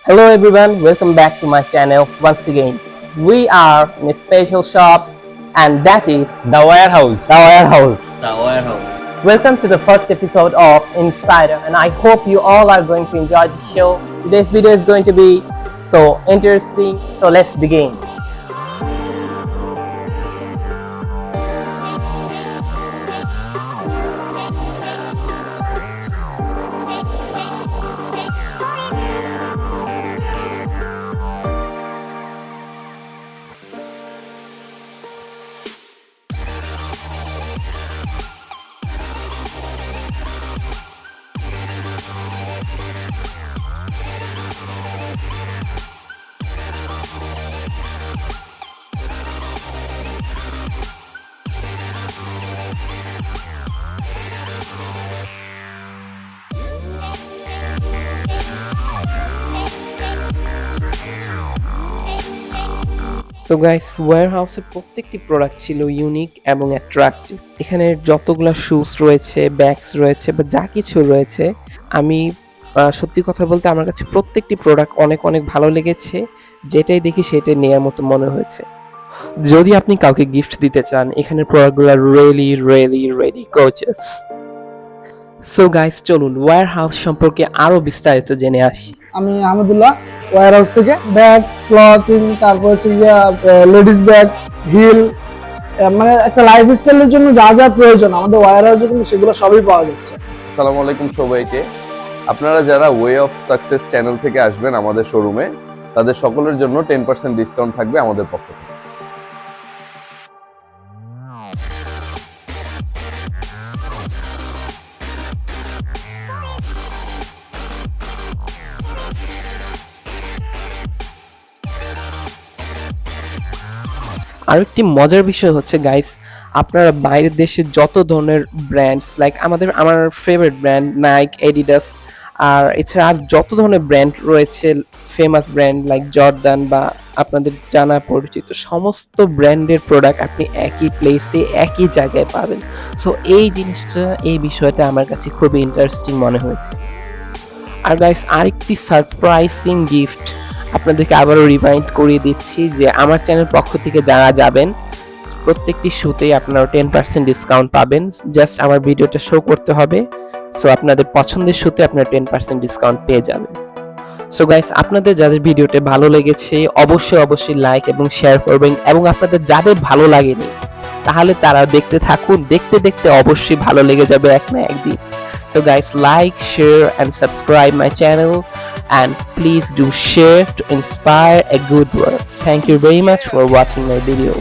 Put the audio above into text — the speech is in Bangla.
Hello everyone, welcome back to my channel once again. We are in a special shop and that is The Warehouse. the warehouse. The Warehouse. Welcome to the first episode of Insider and I hope you all are going to enjoy the show. Today's video is going to be so interesting, so let's begin. তো গাইস, ওয়্যারহাউসের প্রত্যেকটি প্রোডাক্ট ছিল ইউনিক এবং অ্যাট্রাক্টিভ। এখানে যতগুলো শুজ রয়েছে, ব্যাগস রয়েছে বা যা কিছু রয়েছে, আমি সত্যি কথা বলতে আমার কাছে প্রত্যেকটি প্রোডাক্ট অনেক অনেক ভালো লেগেছে। যেটাই দেখি সেটাই নেয়ার মতো মনে হয়েছে। যদি আপনি কাউকে গিফট দিতে চান, এখানের প্রোডাক্টগুলো রিয়েলি গর্জিয়াস। সো গাইস, চলুন ওয়্যারহাউস সম্পর্কে আরো বিস্তারিত জেনে আসি। আমি আহমেদুল্লাহ ওয়্যারহাউস থেকে ব্যাগ, ক্লথিং, তারপর হচ্ছে লেডিস ব্যাগ, হিল, মানে একটা লাইফস্টাইলের জন্য যা যা প্রয়োজন আমাদের ওয়্যারহাউসে কিন্তু সেগুলো সবই পাওয়া যাচ্ছে। আসসালামু আলাইকুম সবাইকে। আপনারা যারা ওয়ে অফ সাকসেস চ্যানেল থেকে আসবেন আমাদের শোরুমে, তাদের সকলের জন্য 10% ডিসকাউন্ট থাকবে আমাদের পক্ষ থেকে। আরেকটি মজার বিষয় হচ্ছে গাইস, আপনারা বাইরের দেশের যত ধরনের ব্র্যান্ডস লাইক আমার ফেভারিট ব্র্যান্ড নাইক, এডিডাস আর এছাড়া আর যত ধরনের ব্র্যান্ড রয়েছে, ফেমাস ব্র্যান্ড লাইক জর্দান বা আপনাদের জানা পরিচিত সমস্ত ব্র্যান্ডের প্রোডাক্ট আপনি একই প্লেসে একই জায়গায় পাবেন। সো এই বিষয়টা আমার কাছে খুবই ইন্টারেস্টিং মনে হয়েছে। আর গাইস, আরেকটি সারপ্রাইজিং গিফট আপনাদেরকে আবারও রিমাইন্ড করিয়ে দিচ্ছি যে আমার চ্যানেল পক্ষ থেকে যারা যাবেন প্রত্যেকটি শুতেই আপনারা 10% ডিসকাউন্ট পাবেন। জাস্ট আমার ভিডিওটা শো করতে হবে। সো আপনাদের পছন্দের শুতে আপনারা 10% ডিসকাউন্ট পেয়ে যাবেন। সো গাইস, আপনাদের যাদের ভিডিওটা ভালো লেগেছে অবশ্যই লাইক এবং শেয়ার করবেন এবং আপনাদের যাদের ভালো লাগেনি তাহলে তারা দেখতে থাকুন। দেখতে অবশ্যই ভালো লেগে যাবে এক না একদিন। So guys, like, share and subscribe my channel and please do share to inspire a good work. Thank you very much for watching my video.